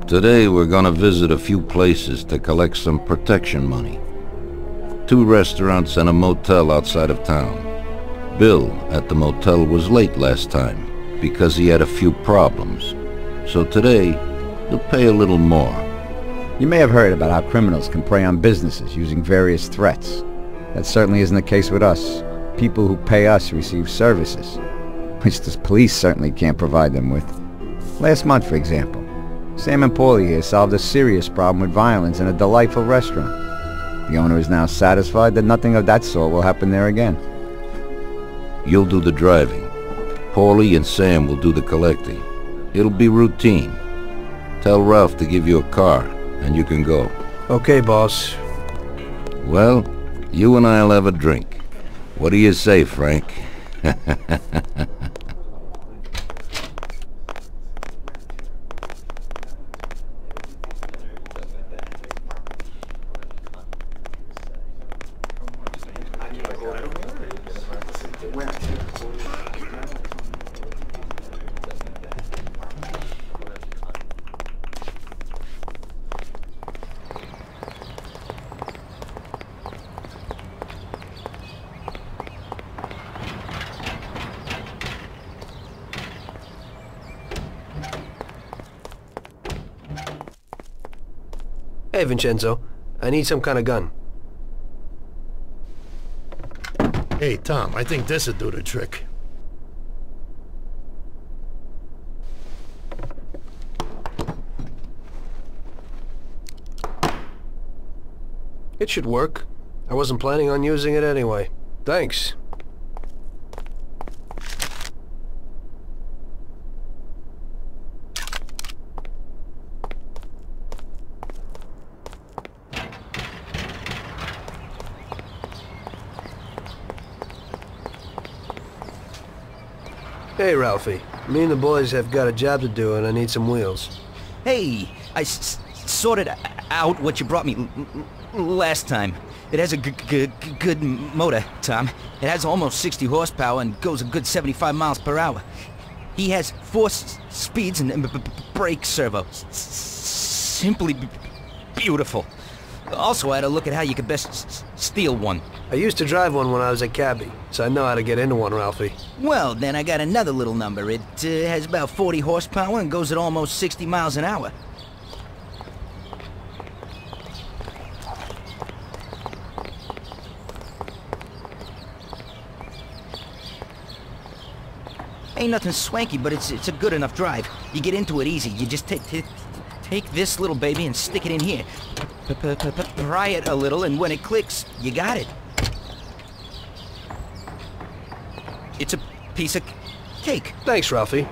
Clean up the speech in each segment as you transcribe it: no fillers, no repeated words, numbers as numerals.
Today we're gonna visit a few places to collect some protection money. 2 restaurants and a motel outside of town. Bill at the motel was late last time because he had a few problems. So today, he'll pay a little more. You may have heard about how criminals can prey on businesses using various threats. That certainly isn't the case with us. People who pay us receive services, which the police certainly can't provide them with. Last month, for example, Sam and Paulie here solved a serious problem with violence in a delightful restaurant. The owner is now satisfied that nothing of that sort will happen there again. You'll do the driving. Paulie and Sam will do the collecting. It'll be routine. Tell Ralph to give you a car, and you can go. Okay, boss. Well, you and I'll have a drink. What do you say, Frank? Hey, Vincenzo. I need some kind of gun. Hey, Tom, I think this'll do the trick. It should work. I wasn't planning on using it anyway. Thanks. Hey, Ralphie. Me and the boys have got a job to do and I need some wheels. Hey, I sorted out what you brought me last time. It has a good motor, Tom. It has almost 60 horsepower and goes a good 75 miles per hour. He has 4 speeds and brake servo. Simply beautiful. Also, I had a look at how you could best steal one. I used to drive one when I was a cabbie, so I know how to get into one, Ralphie. Well, then I got another little number. It has about 40 horsepower and goes at almost 60 miles an hour. Ain't nothing swanky, but it's a good enough drive. You get into it easy. You just take this little baby and stick it in here. Pry it a little, and when it clicks, you got it. It's a piece of cake. Thanks, Ralphie.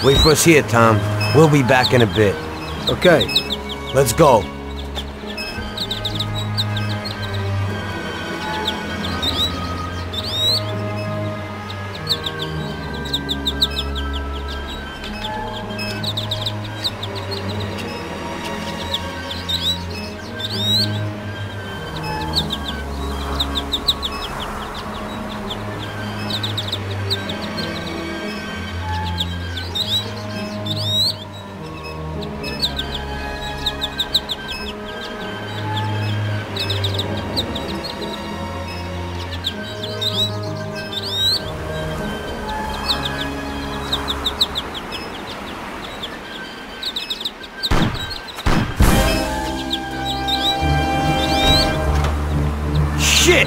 Wait for us here, Tom. We'll be back in a bit. Okay. Let's go. Shit!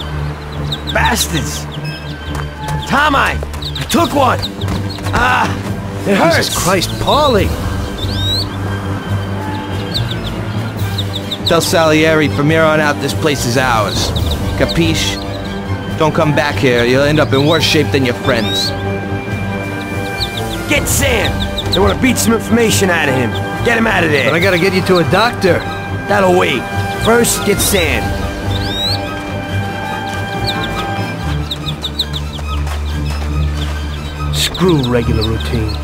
Bastards! Tom, I took one! It hurts! Jesus Christ, Paulie! Tell Salieri from here on out this place is ours. Capiche? Don't come back here. You'll end up in worse shape than your friends. Get Sam! They want to beat some information out of him. Get him out of there. But I gotta get you to a doctor. That'll wait. First, get Sam. Screw regular routine.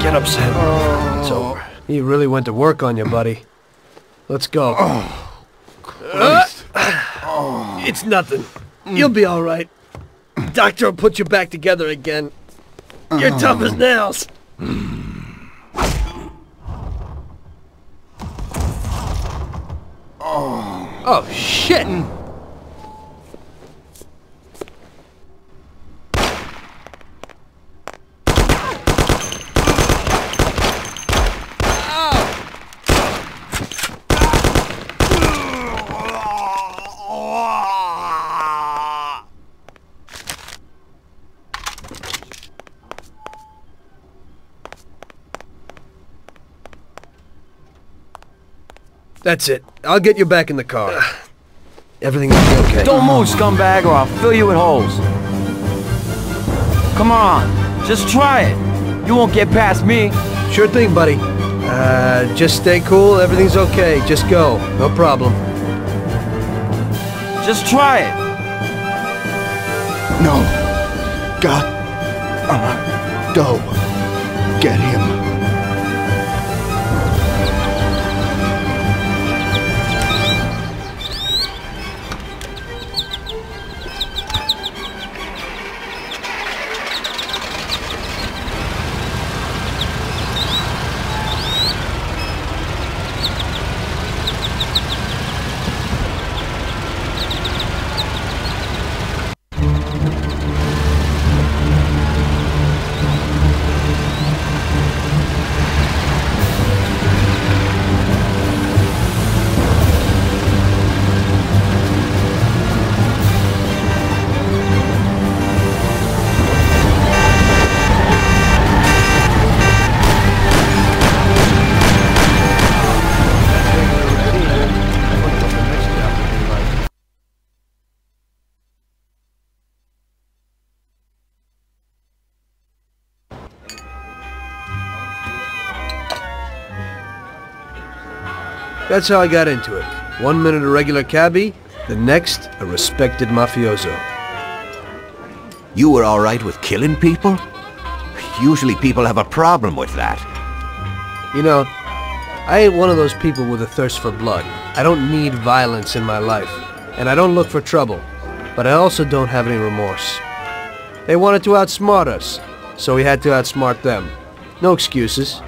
Get up, Sam. It's over. He really went to work on you, buddy. Let's go. It's nothing. You'll be all right. Doctor will put you back together again. You're tough as nails. Oh, shit! That's it. I'll get you back in the car. Everything will be okay. Don't move, scumbag, or I'll fill you with holes. Come on, just try it. You won't get past me. Sure thing, buddy. Just stay cool. Everything's okay. Just go. No problem. Just try it. No. God. Go. Get him. That's how I got into it. 1 minute a regular cabbie, the next a respected mafioso. You were all right with killing people? Usually people have a problem with that. You know, I ain't one of those people with a thirst for blood. I don't need violence in my life, and I don't look for trouble, but I also don't have any remorse. They wanted to outsmart us, so we had to outsmart them. No excuses.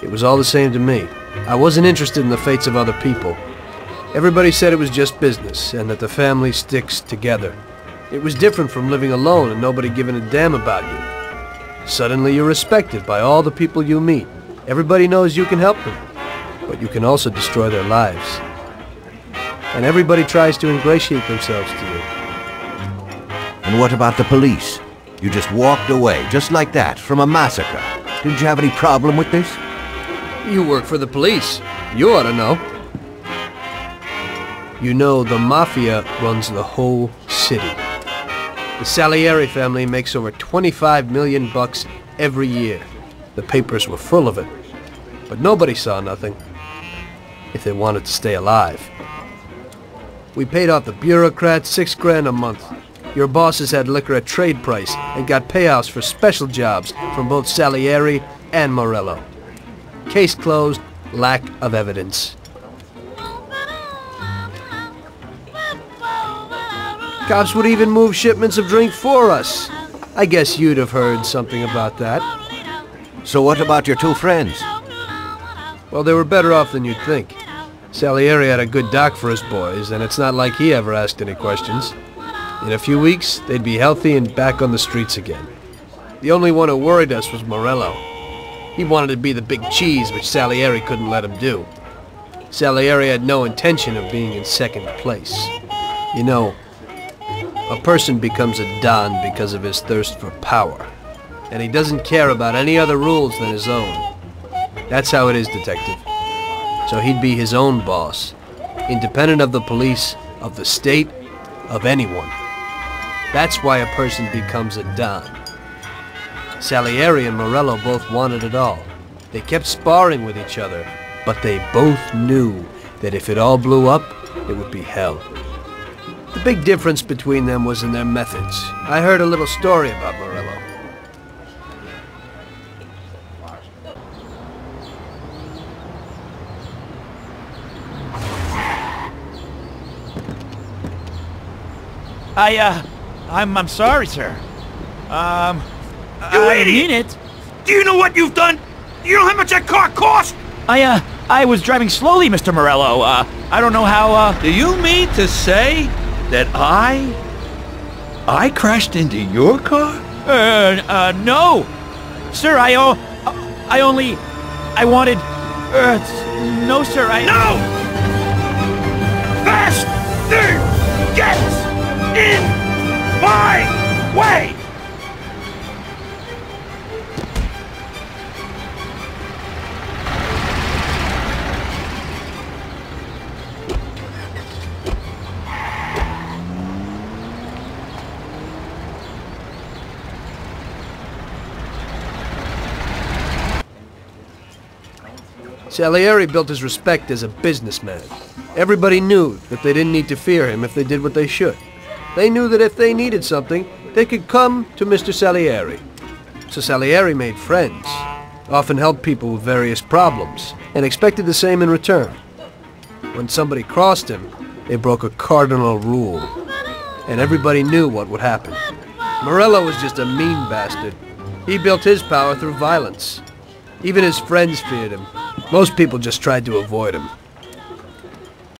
It was all the same to me. I wasn't interested in the fates of other people. Everybody said it was just business, and that the family sticks together. It was different from living alone and nobody giving a damn about you. Suddenly you're respected by all the people you meet. Everybody knows you can help them, but you can also destroy their lives. And everybody tries to ingratiate themselves to you. And what about the police? You just walked away, just like that, from a massacre. Didn't you have any problem with this? You work for the police. You ought to know. You know, the Mafia runs the whole city. The Salieri family makes over 25 million bucks every year. The papers were full of it. But nobody saw nothing. If they wanted to stay alive. We paid off the bureaucrats $6 grand a month. Your bosses had liquor at trade price and got payouts for special jobs from both Salieri and Morello. Case closed, lack of evidence. Cops would even move shipments of drink for us. I guess you'd have heard something about that. So what about your two friends? Well, they were better off than you'd think. Salieri had a good doc for his boys, and it's not like he ever asked any questions. In a few weeks, they'd be healthy and back on the streets again. The only one who worried us was Morello. He wanted to be the big cheese, which Salieri couldn't let him do. Salieri had no intention of being in second place. You know, a person becomes a Don because of his thirst for power. And he doesn't care about any other rules than his own. That's how it is, detective. So he'd be his own boss, independent of the police, of the state, of anyone. That's why a person becomes a Don. Salieri and Morello both wanted it all. They kept sparring with each other, but they both knew that if it all blew up, it would be hell. The big difference between them was in their methods. I heard a little story about Morello. I'm sorry, sir. You I idiot! mean it. Do you know what you've done? You know how much that car cost? I was driving slowly, Mr. Morello. I don't know how, Do you mean to say that I crashed into your car? no. Sir, I wanted, no, sir, No! Faster! Get in my way! Salieri built his respect as a businessman. Everybody knew that they didn't need to fear him if they did what they should. They knew that if they needed something, they could come to Mr. Salieri. So Salieri made friends, often helped people with various problems, and expected the same in return. When somebody crossed him, they broke a cardinal rule, and everybody knew what would happen. Morello was just a mean bastard. He built his power through violence. Even his friends feared him. Most people just tried to avoid him.